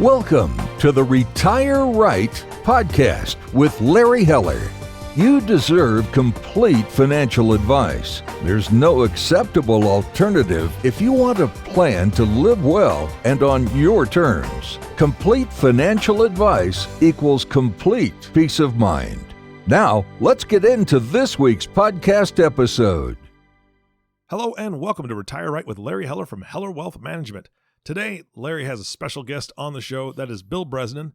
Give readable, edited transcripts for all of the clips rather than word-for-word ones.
Welcome to the Retire Right podcast with Larry Heller. You deserve complete financial advice. There's no acceptable alternative if you want a plan to live well and on your terms. Complete financial advice equals complete peace of mind. Now, let's get into this week's podcast episode. Hello and welcome to Retire Right with Larry Heller from Heller Wealth Management. Today, Larry has a special guest on the show. That is Bill Bresnan.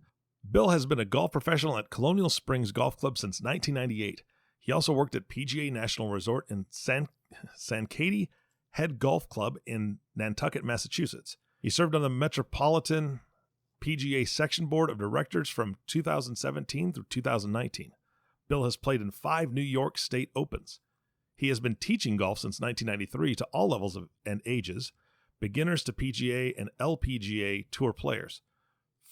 Bill has been a golf professional at Colonial Springs Golf Club since 1998. He also worked at PGA National Resort in Sankaty Head Golf Club in Nantucket, Massachusetts. He served on the Metropolitan PGA Section Board of Directors from 2017 through 2019. Bill has played in 5 New York State Opens. He has been teaching golf since 1993 to all levels and ages, beginners to PGA and LPGA tour players,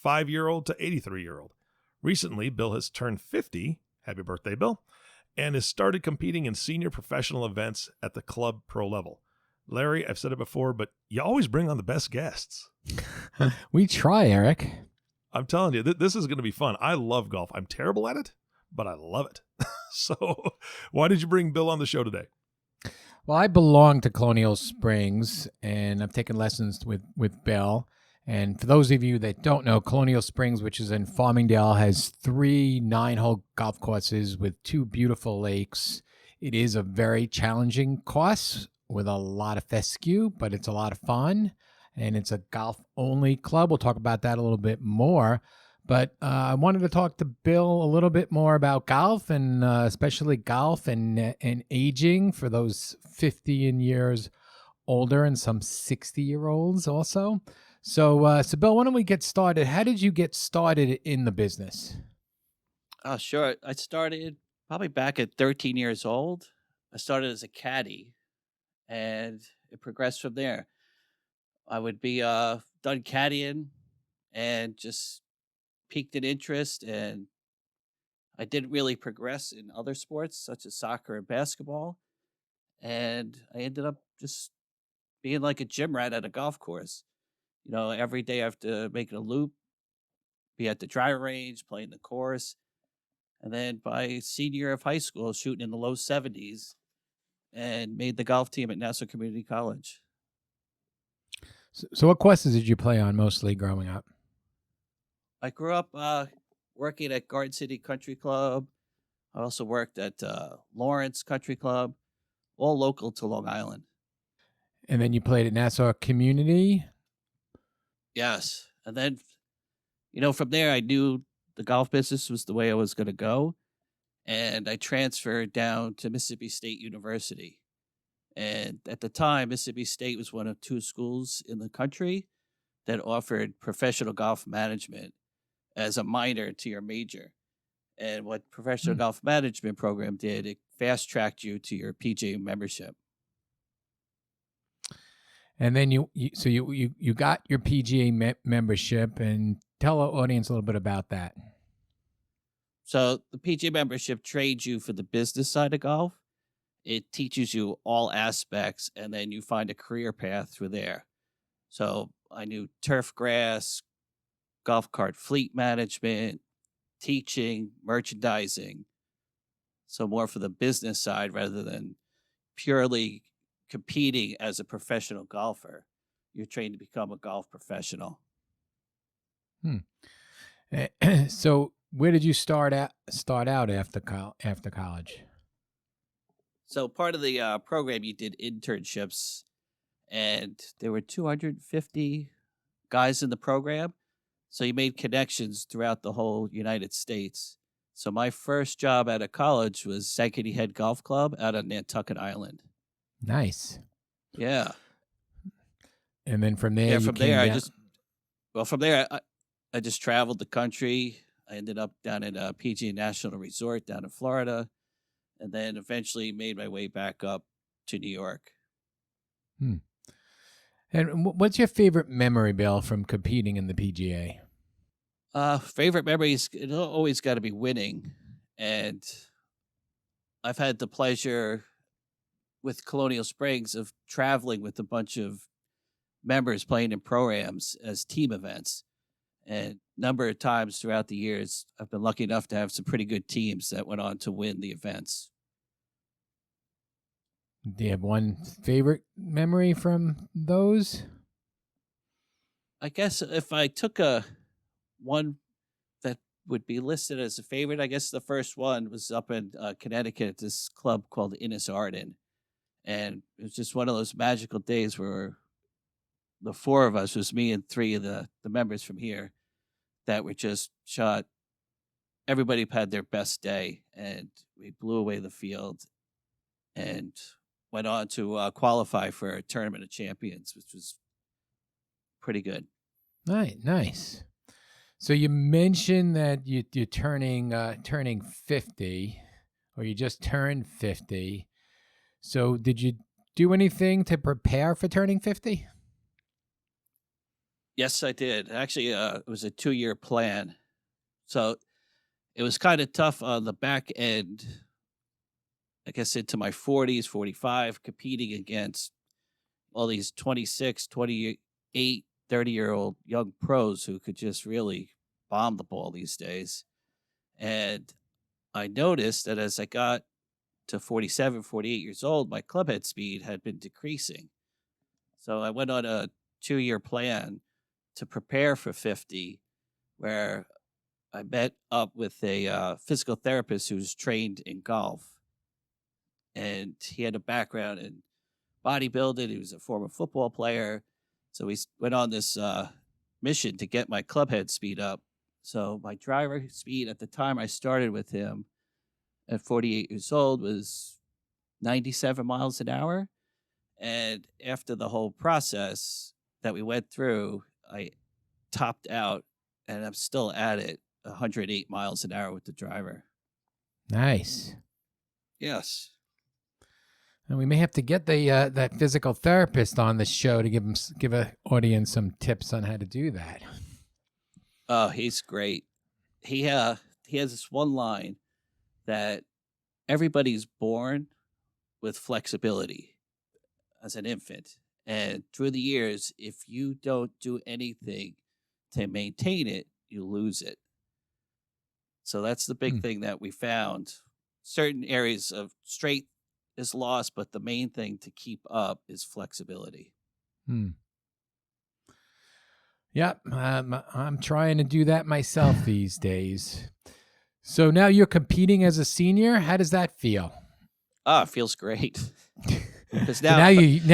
5-year-old to 83-year-old. Recently, Bill has turned 50, happy birthday, Bill, and has started competing in senior professional events at the club pro level. Larry, I've said it before, but you always bring on the best guests. We try, Eric. I'm telling you, this is going to be fun. I love golf. I'm terrible at it, but I love it. So why did you bring Bill on the show today? Well, I belong to Colonial Springs, and I've taken lessons with Bill. And for those of you that don't know, Colonial Springs, which is in Farmingdale, has 3 9-hole golf courses with 2 beautiful lakes. It is a very challenging course with a lot of fescue, but it's a lot of fun. And it's a golf-only club. We'll talk about that a little bit more. But I wanted to talk to Bill a little bit more about golf, and especially golf and aging for those 50 and years older and some 60-year-olds also. So Bill, why don't we get started? How did you get started in the business? Oh, sure. I started probably back at 13 years old. I started as a caddy, and it progressed from there. I would be done caddying and just piqued in interest, and I didn't really progress in other sports such as soccer and basketball. And I ended up just being like a gym rat at a golf course. You know, every day after making a loop, be at the driving range, playing the course. And then by senior year of high school, shooting in the low 70s and made the golf team at Nassau Community College. So what courses did you play on mostly growing up? I grew up working at Garden City Country Club. I also worked at Lawrence Country Club, all local to Long Island. And then you played at Nassau Community? Yes. And then, you know, from there, I knew the golf business was the way I was going to go. And I transferred down to Mississippi State University. And at the time, Mississippi State was one of 2 schools in the country that offered professional golf management as a minor to your major. And what professional golf management program did, it fast-tracked you to your PGA membership. And then you got your PGA membership, and tell our audience a little bit about that. So the PGA membership trains you for the business side of golf. It teaches you all aspects, and then you find a career path through there. So I knew turf grass, golf cart fleet management, teaching, merchandising. So more for the business side rather than purely competing as a professional golfer. You're trained to become a golf professional. So where did you start out after college? So part of the program, you did internships, and there were 250 guys in the program. So you made connections throughout the whole United States. So my first job out of college was Sankaty Head Golf Club out on Nantucket Island. Nice. Yeah. And then from there, I just traveled the country. I ended up down at PGA National Resort down in Florida, and then eventually made my way back up to New York. And what's your favorite memory, Bill, from competing in the PGA? Favorite memories, it's always got to be winning. And I've had the pleasure with Colonial Springs of traveling with a bunch of members playing in programs as team events. And number of times throughout the years, I've been lucky enough to have some pretty good teams that went on to win the events. Do you have one favorite memory from those? I guess if I took one that would be listed as a favorite, I guess the first one was up in Connecticut at this club called Innis Arden. And it was just one of those magical days where the four of us, was me and three of the members from here, that were just shot. Everybody had their best day, and we blew away the field and went on to qualify for a tournament of champions, which was pretty good. Nice. So you mentioned that you're turning 50, or you just turned 50. So did you do anything to prepare for turning 50? Yes, I did. Actually, it was a 2-year plan. So it was kind of tough on the back end. I guess into my 40s, 45, competing against all these 26, 28, 30-year-old young pros who could just really bomb the ball these days. And I noticed that as I got to 47, 48 years old, my club head speed had been decreasing. So I went on a 2-year plan to prepare for 50, where I met up with a physical therapist who's trained in golf. And he had a background in bodybuilding. He was a former football player. So we went on this mission to get my club head speed up. So my driver speed at the time I started with him at 48 years old was 97 miles an hour. And after the whole process that we went through, I topped out, and I'm still at it, 108 miles an hour with the driver. Nice. Yes. And we may have to get the that physical therapist on the show to give an audience some tips on how to do that. Oh, he's great. He has this one line that everybody's born with flexibility as an infant. And through the years, if you don't do anything to maintain it, you lose it. So that's the big thing that we found. Certain areas of strength is lost, but the main thing to keep up is flexibility. Yep, I'm trying to do that myself these days. So now you're competing as a senior. How does that feel? Oh, it feels great. Because now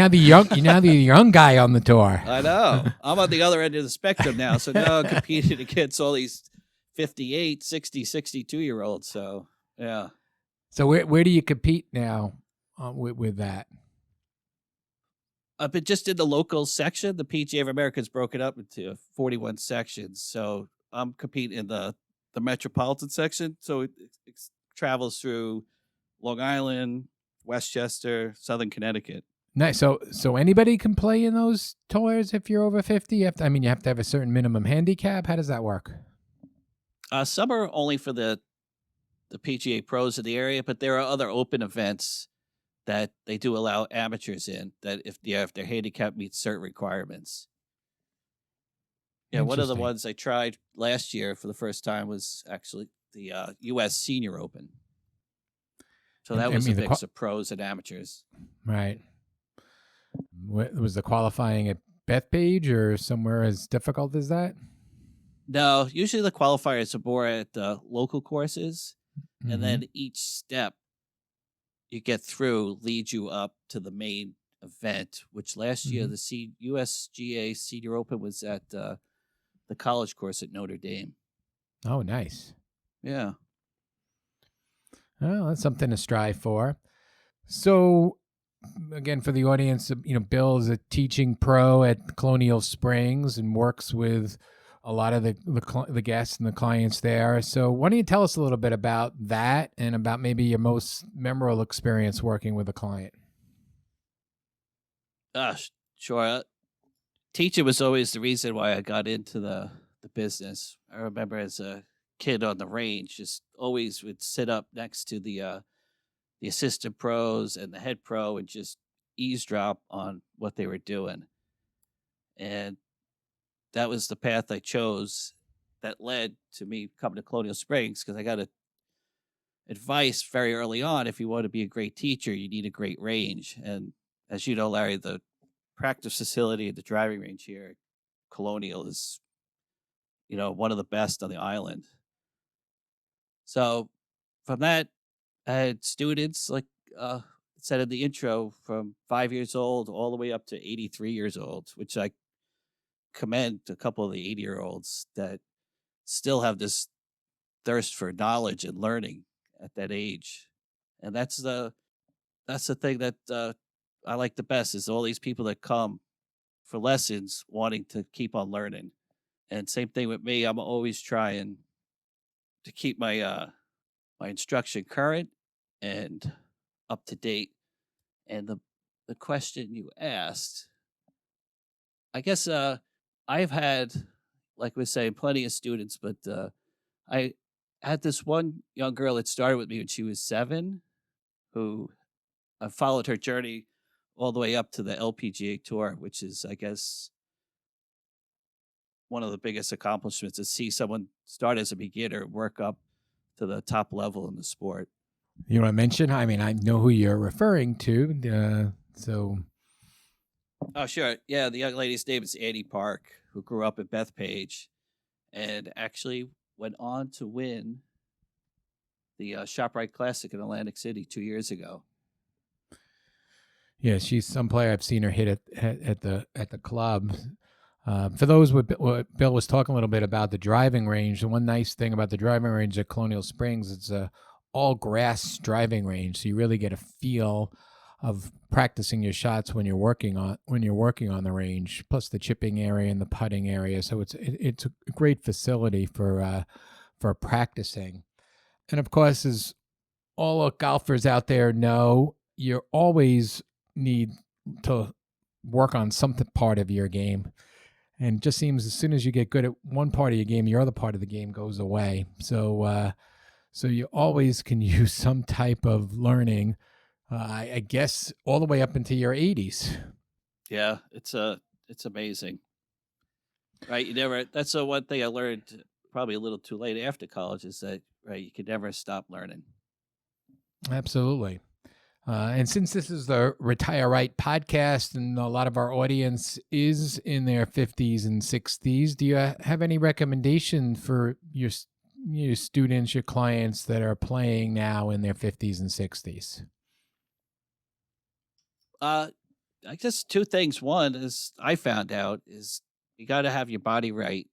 the young guy on the tour. I know. I'm on the other end of the spectrum now. So now I'm competing against all these 58, 60, 62-year-olds. So, yeah. So where do you compete now with that? But just in the local section, the PGA of America's broken up into 41 sections. So I'm competing in the metropolitan section. So it travels through Long Island, Westchester, Southern Connecticut. Nice. So anybody can play in those tours if you're over 50? You have to have a certain minimum handicap. How does that work? Some are only for the PGA pros in the area, but there are other open events that they do allow amateurs in, that if their handicap meets certain requirements. Yeah, one of the ones I tried last year for the first time was actually the U.S. Senior Open. So that was a mix of pros and amateurs. Right. Was the qualifying at Bethpage or somewhere as difficult as that? No, usually the qualifiers are more at the local courses, and then each step you get through leads you up to the main event, which last year the USGA Senior Open was at the college course at Notre Dame. Oh, nice. Yeah. Well, that's something to strive for. So, again, for the audience, Bill is a teaching pro at Colonial Springs and works with a lot of the guests and the clients there. So why don't you tell us a little bit about that and about maybe your most memorable experience working with a client? Sure. Teaching was always the reason why I got into the business. I remember as a kid on the range, just always would sit up next to the assistant pros and the head pro and just eavesdrop on what they were doing. And that was the path I chose. that led to me coming to Colonial Springs because I got advice very early on. If you want to be a great teacher, you need a great range. And as you know, Larry, the practice facility at the driving range here at Colonial is, one of the best on the island. So from that, I had students like said in the intro from 5 years old all the way up to 83 years old, which I commend a couple of the 80-year-olds that still have this thirst for knowledge and learning at that age. And that's the thing that I like the best is all these people that come for lessons wanting to keep on learning. And same thing with me. I'm always trying to keep my instruction current and up to date. And the question you asked, I guess I've had, like we say, plenty of students, but I had this one young girl that started with me when she was 7, who I followed her journey all the way up to the LPGA tour, which is, I guess, one of the biggest accomplishments to see someone start as a beginner, work up to the top level in the sport. You want to mention? I mean, I know who you're referring to. Oh, sure. Yeah, the young lady's name is Annie Park, who grew up in Bethpage and actually went on to win the ShopRite Classic in Atlantic City 2 years ago. Yeah, she's some player I've seen her hit at the club. For those what Bill was talking a little bit about the driving range, the one nice thing about the driving range at Colonial Springs, it's a all grass driving range, so you really get a feel of practicing your shots when you're working on the range. Plus the chipping area and the putting area, so it's a great facility for practicing. And of course, as all golfers out there know, you always need to work on some part of your game. And it just seems as soon as you get good at one part of your game, your other part of the game goes away. So you always can use some type of learning, I guess, all the way up into your 80s. Yeah, it's amazing. Right? That's the one thing I learned probably a little too late after college is that you can never stop learning. Absolutely. And since this is the Retire Right podcast and a lot of our audience is in their 50s and 60s, do you have any recommendation for your students, your clients that are playing now in their 50s and 60s? I guess 2 things. One is I found out is you got to have your body right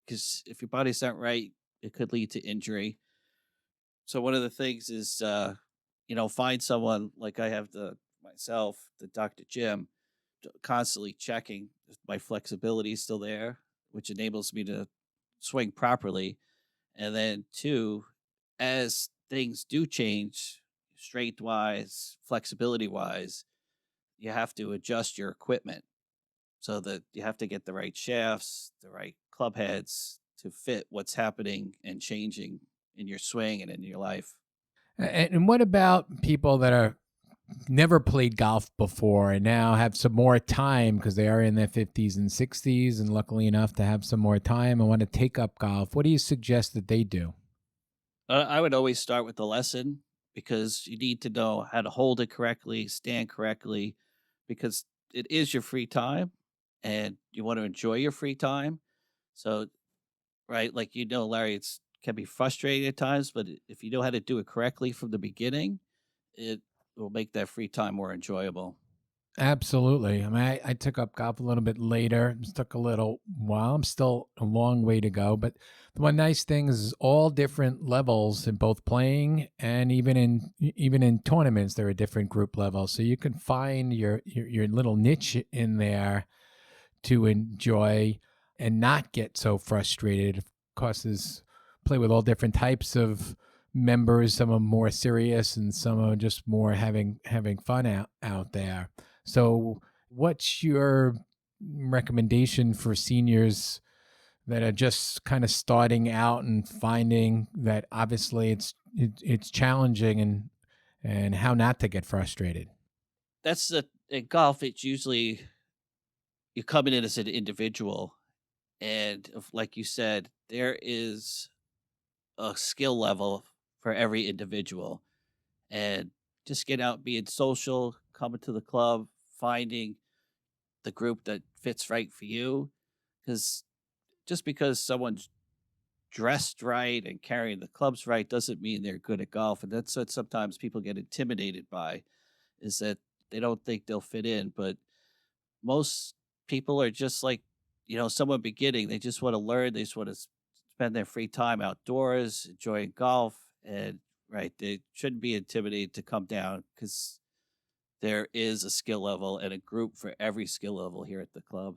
because if your body's not right, it could lead to injury. So one of the things is find someone like I have myself, the Dr. Jim, constantly checking if my flexibility is still there, which enables me to swing properly. And then 2, as things do change, strength wise, flexibility wise, you have to adjust your equipment so that you have to get the right shafts, the right club heads to fit what's happening and changing in your swing and in your life. And what about people that are never played golf before and now have some more time because they are in their 50s and 60s and luckily enough to have some more time and want to take up golf? What do you suggest that they do? I would always start with the lesson because you need to know how to hold it correctly, stand correctly, because it is your free time and you want to enjoy your free time. So, right, like Larry, it's can be frustrating at times, but if you know how to do it correctly from the beginning, it will make that free time more enjoyable. Absolutely. I mean, I took up golf a little bit later. It took a little while. I'm still a long way to go. But the one nice thing is all different levels in both playing and even in tournaments, there are different group levels. So you can find your little niche in there to enjoy and not get so frustrated. Of course, there's play with all different types of members. Some are more serious and some are just more having fun out there. So what's your recommendation for seniors that are just kind of starting out and finding that obviously it's challenging and how not to get frustrated? That's in golf. It's usually you're coming in as an individual And like you said, there is a skill level for every individual. And just get out, being social, coming to the club, finding the group that fits right for you. Because just because someone's dressed right and carrying the clubs right doesn't mean they're good at golf. And that's what sometimes people get intimidated by, is that they don't think they'll fit in. But most people are just like, someone beginning. They just want to learn. They just want to spend their free time outdoors, enjoying golf. And right, they shouldn't be intimidated to come down, because there is a skill level and a group for every skill level here at the club.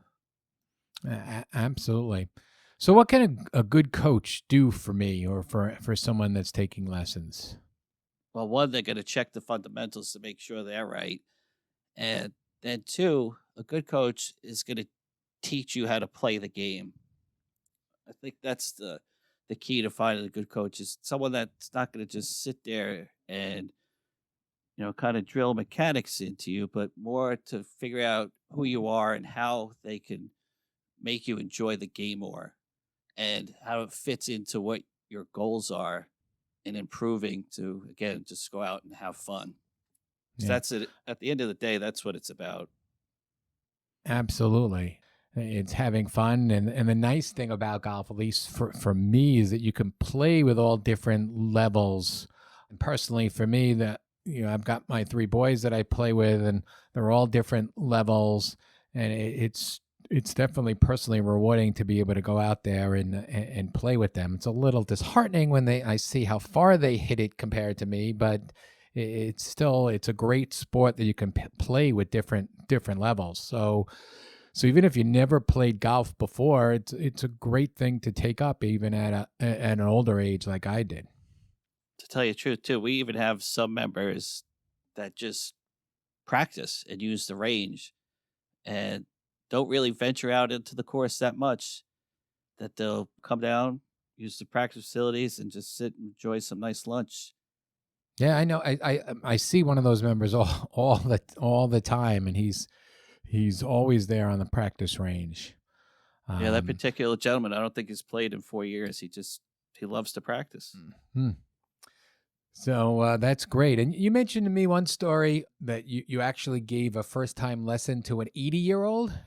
Absolutely. So what can a good coach do for me or for someone that's taking lessons? Well, one, they're going to check the fundamentals to make sure they're right. And then two, a good coach is going to teach you how to play the game. I think that's the key to finding a good coach, is someone that's not going to just sit there and kind of drill mechanics into you, but more to figure out who you are and how they can make you enjoy the game more, and how it fits into what your goals are in improving to, again, just go out and have fun. So Yeah, that's it. At the end of the day, that's what it's about. absolutely. It's having fun, and the nice thing about golf, at least for me, is that you can play with all different levels. And personally, for me, that I've got my three boys that I play with, and they're all different levels, and it's definitely personally rewarding to be able to go out there and play with them. It's a little disheartening when I see how far they hit it compared to me, but it's a great sport that you can play with different levels. So even if you never played golf before, it's a great thing to take up even at an older age like I did. To tell you the truth, too, we even have some members that just practice and use the range and don't really venture out into the course that much. That they'll come down, use the practice facilities, and just sit and enjoy some nice lunch. Yeah, I know. I see one of those members all the time, and he's always there on the practice range. Yeah, that Um, particular gentleman, I don't think he's played in 4 years. He loves to practice. hmm. So that's great. And you mentioned to me one story that you actually gave a first time lesson to an 80-year-old.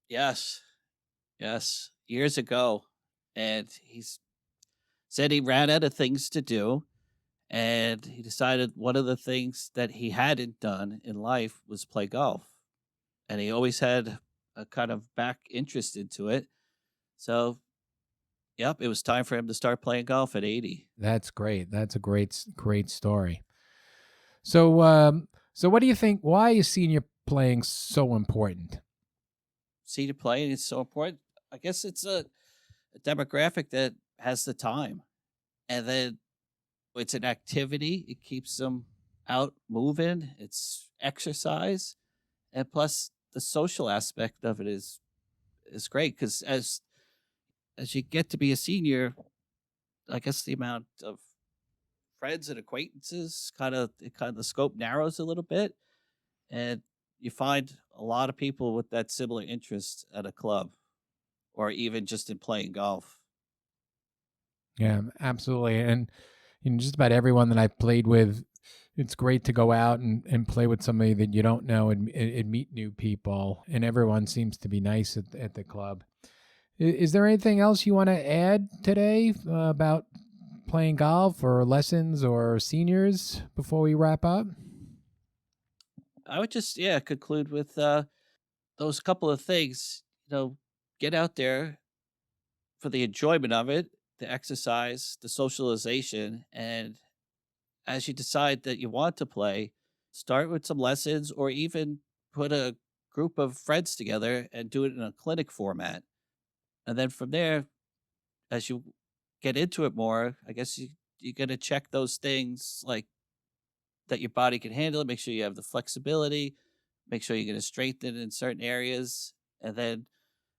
Yes, yes, years ago, and he's said he ran out of things to do, and he decided one of the things that he hadn't done in life was play golf, and he always had a kind of back interest into it. So, yep, it was time for him to start playing golf at 80. That's great. That's a great story. So so what do you think? Why is senior playing so important? Senior playing is so important. I guess it's a demographic that has the time, and then it's an activity. It keeps them out moving. It's exercise, and plus the social aspect of it is great, because as you get to be a senior, I guess the amount of friends and acquaintances kind of the scope narrows a little bit, and you find a lot of people with that similar interest at a club, or even just in playing golf. Yeah, absolutely. And just about everyone that I've played with, it's great to go out and play with somebody that you don't know and meet new people. And everyone seems to be nice at the club. Is there anything else you want to add today about playing golf or lessons or seniors before we wrap up? I would just, yeah, conclude with those couple of things. Get out there for the enjoyment of it, the exercise, the socialization, and as you decide that you want to play, start with some lessons, or even put a group of friends together and do it in a clinic format. And then from there, as you get into it more, I guess you're gonna check those things, like that your body can handle it. Make sure you have the flexibility. Make sure you're gonna strengthen in certain areas, and then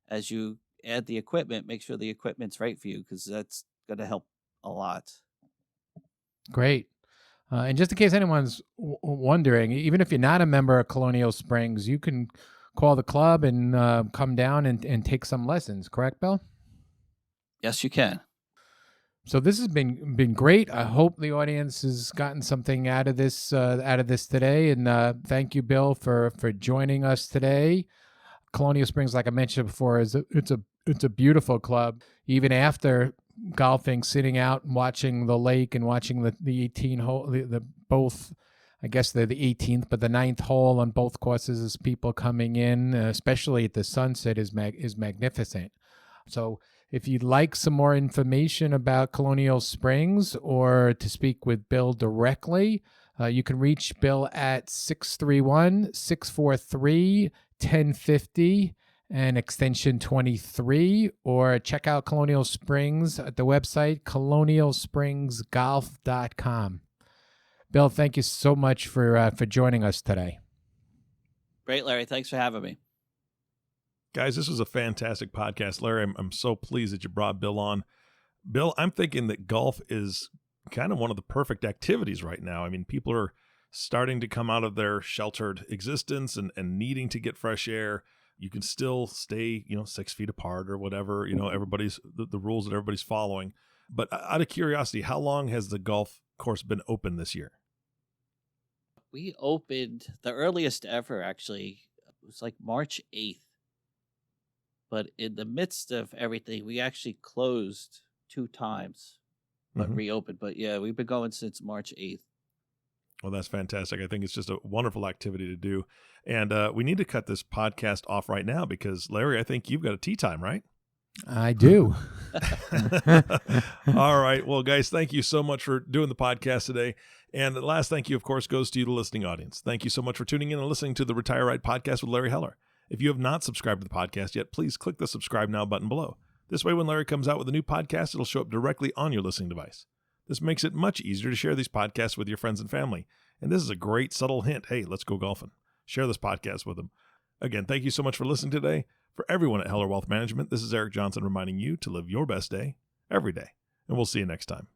as you add the equipment, make sure the equipment's right for you, because that's gonna help a lot. Great. And just in case anyone's wondering, even if you're not a member of Colonial Springs, you can call the club and come down and take some lessons. Correct, Bill? Yes, you can. So this has been great. I hope the audience has gotten something out of this today. And thank you, Bill, for joining us today. Colonial Springs, like I mentioned before, it's a beautiful club. Even after golfing, sitting out and watching the lake and watching the 18 hole, the both. I guess they're the 18th, but the 9th hole on both courses is people coming in, especially at the sunset, is magnificent. So if you'd like some more information about Colonial Springs or to speak with Bill directly, you can reach Bill at 631-643-1050 and extension 23, or check out Colonial Springs at the website colonialspringsgolf.com. Bill, thank you so much for joining us today. Great, Larry. Thanks for having me. Guys, this was a fantastic podcast. Larry, I'm so pleased that you brought Bill on. Bill, I'm thinking that golf is kind of one of the perfect activities right now. I mean, people are starting to come out of their sheltered existence and needing to get fresh air. You can still stay, 6 feet apart or whatever, everybody's the rules that everybody's following. But out of curiosity, how long has the golf course been open this year? We opened the earliest ever, actually. It was like March 8th. But in the midst of everything, we actually closed 2 times, but reopened. But yeah, we've been going since March 8th. Well, that's fantastic. I think it's just a wonderful activity to do. And we need to cut this podcast off right now because, Larry, I think you've got a tee time, right? I do. All right. Well, guys, thank you so much for doing the podcast today. And the last thank you, of course, goes to you, the listening audience. Thank you so much for tuning in and listening to the Retire Right podcast with Larry Heller. If you have not subscribed to the podcast yet, please click the subscribe now button below. This way, when Larry comes out with a new podcast, it'll show up directly on your listening device. This makes it much easier to share these podcasts with your friends and family. And this is a great subtle hint. Hey, let's go golfing. Share this podcast with them. Again, thank you so much for listening today. For everyone at Heller Wealth Management, this is Eric Johnson reminding you to live your best day every day. And we'll see you next time.